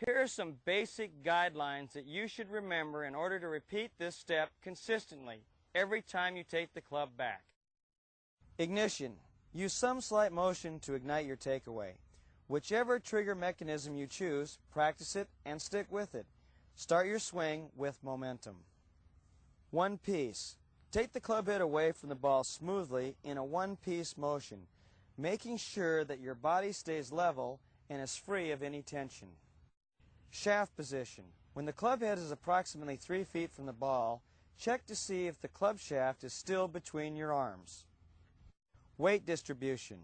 Here are some basic guidelines that you should remember in order to repeat this step consistently every time you take the club back. Ignition. Use some slight motion to ignite your takeaway. Whichever trigger mechanism you choose, practice it and stick with it. Start your swing with momentum. One piece. Take the club head away from the ball smoothly in a one-piece motion, making sure that your body stays level and is free of any tension. Shaft position. When the club head is approximately 3 feet from the ball, check to see if the club shaft is still between your arms. Weight distribution.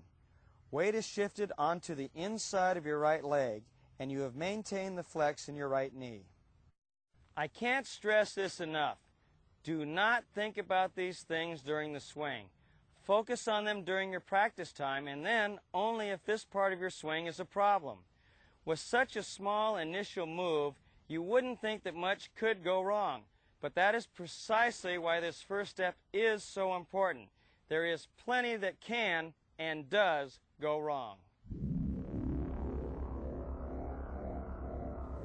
Weight is shifted onto the inside of your right leg, and you have maintained the flex in your right knee. I can't stress this enough. Do not think about these things during the swing. Focus on them during your practice time, and then only if this part of your swing is a problem. With such a small initial move, you wouldn't think that much could go wrong. But that is precisely why this first step is so important. There is plenty that can and does go wrong.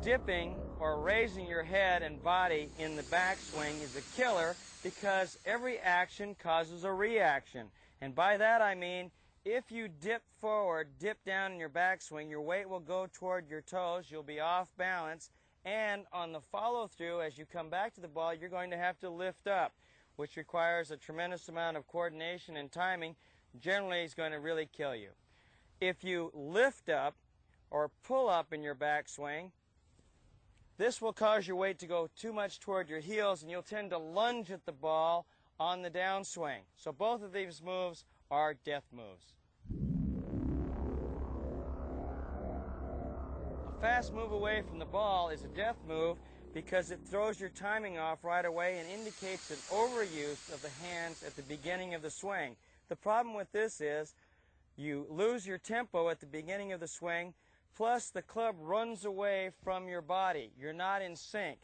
Dipping or raising your head and body in the backswing is a killer because every action causes a reaction. And by that I mean, if you dip forward, dip down in your backswing, your weight will go toward your toes, you'll be off balance, and on the follow-through, as you come back to the ball, you're going to have to lift up, which requires a tremendous amount of coordination and timing. Generally, is going to really kill you. If you lift up or pull up in your backswing, this will cause your weight to go too much toward your heels, and you'll tend to lunge at the ball on the downswing. So both of these moves are death moves. A fast move away from the ball is a death move because it throws your timing off right away and indicates an overuse of the hands at the beginning of the swing. The problem with this is you lose your tempo at the beginning of the swing, plus the club runs away from your body. You're not in sync.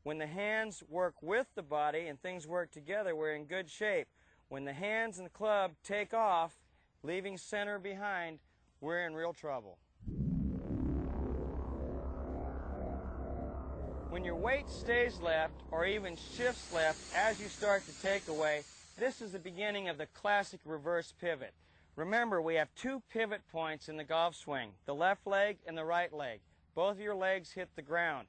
When the hands work with the body and things work together, we're in good shape. When the hands and the club take off, leaving center behind, we're in real trouble. When your weight stays left or even shifts left as you start to take away, this is the beginning of the classic reverse pivot. Remember, we have two pivot points in the golf swing, the left leg and the right leg. Both of your legs hit the ground.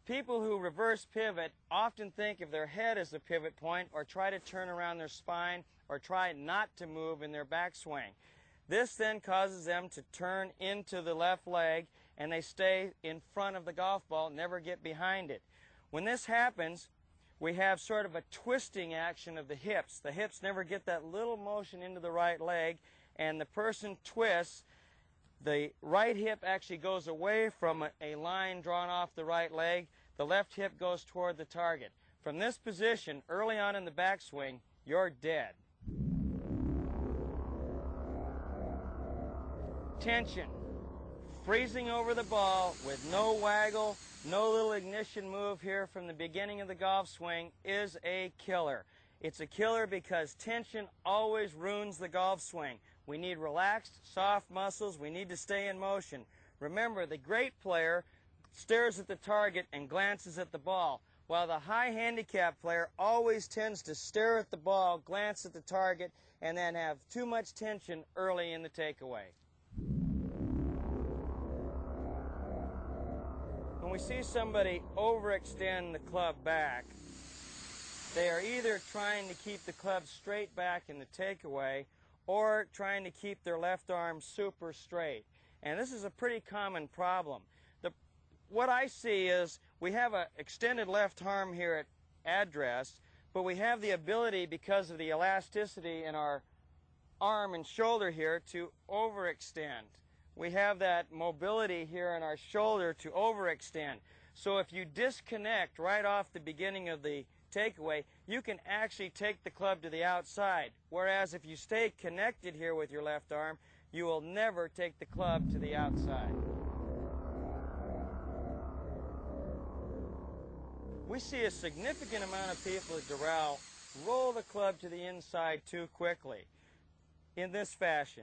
People who reverse pivot often think of their head as the pivot point or try to turn around their spine or try not to move in their backswing. This then causes them to turn into the left leg and they stay in front of the golf ball, never get behind it. When this happens, we have sort of a twisting action of the hips. The hips never get that little motion into the right leg, and the person twists. The right hip actually goes away from a line drawn off the right leg. The left hip goes toward the target. From this position, early on in the backswing, you're dead. Tension. Freezing over the ball with no waggle, no little ignition move here from the beginning of the golf swing is a killer. It's a killer because tension always ruins the golf swing. We need relaxed, soft muscles. We need to stay in motion. Remember, the great player stares at the target and glances at the ball, while the high handicap player always tends to stare at the ball, glance at the target, and then have too much tension early in the takeaway. When we see somebody overextend the club back, they are either trying to keep the club straight back in the takeaway or trying to keep their left arm super straight. And this is a pretty common problem. What I see is we have an extended left arm here at address, but we have the ability, because of the elasticity in our arm and shoulder here, to overextend. We have that mobility here in our shoulder to overextend. So if you disconnect right off the beginning of the takeaway, you can actually take the club to the outside. Whereas if you stay connected here with your left arm, you will never take the club to the outside. We see a significant amount of people at Doral roll the club to the inside too quickly in this fashion.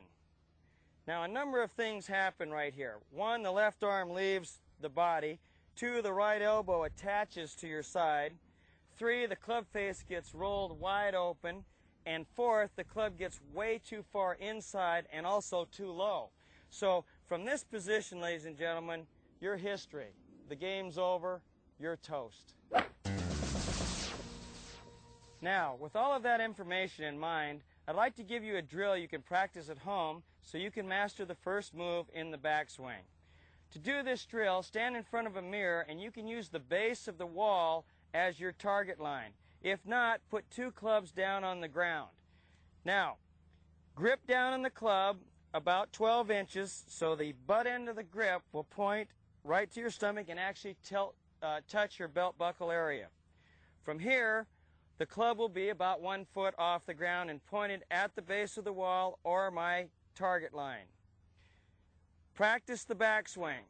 Now, a number of things happen right here. One, the left arm leaves the body. 2, the right elbow attaches to your side. 3, the club face gets rolled wide open. And 4th, the club gets way too far inside and also too low. So from this position, ladies and gentlemen, you're history. The game's over. You're toast. Now, with all of that information in mind, I'd like to give you a drill you can practice at home so you can master the first move in the backswing. To do this drill, stand in front of a mirror and you can use the base of the wall as your target line. If not, put 2 clubs down on the ground. Now, grip down on the club about 12 inches so the butt end of the grip will point right to your stomach and actually touch your belt buckle area. From here, the club will be about 1 foot off the ground and pointed at the base of the wall or my target line. Practice the backswing.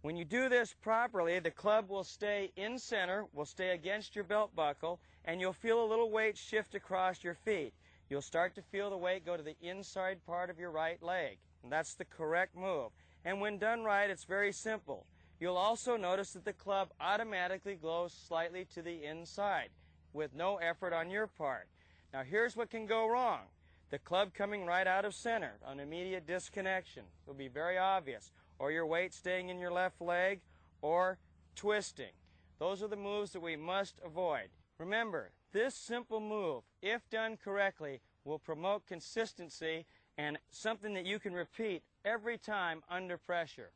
When you do this properly, the club will stay in center, will stay against your belt buckle, and you'll feel a little weight shift across your feet. You'll start to feel the weight go to the inside part of your right leg. And that's the correct move. And when done right, it's very simple. You'll also notice that the club automatically goes slightly to the inside with no effort on your part. Now here's what can go wrong. The club coming right out of center, an immediate disconnection, will be very obvious. Or your weight staying in your left leg, or twisting. Those are the moves that we must avoid. Remember, this simple move, if done correctly, will promote consistency and something that you can repeat every time under pressure.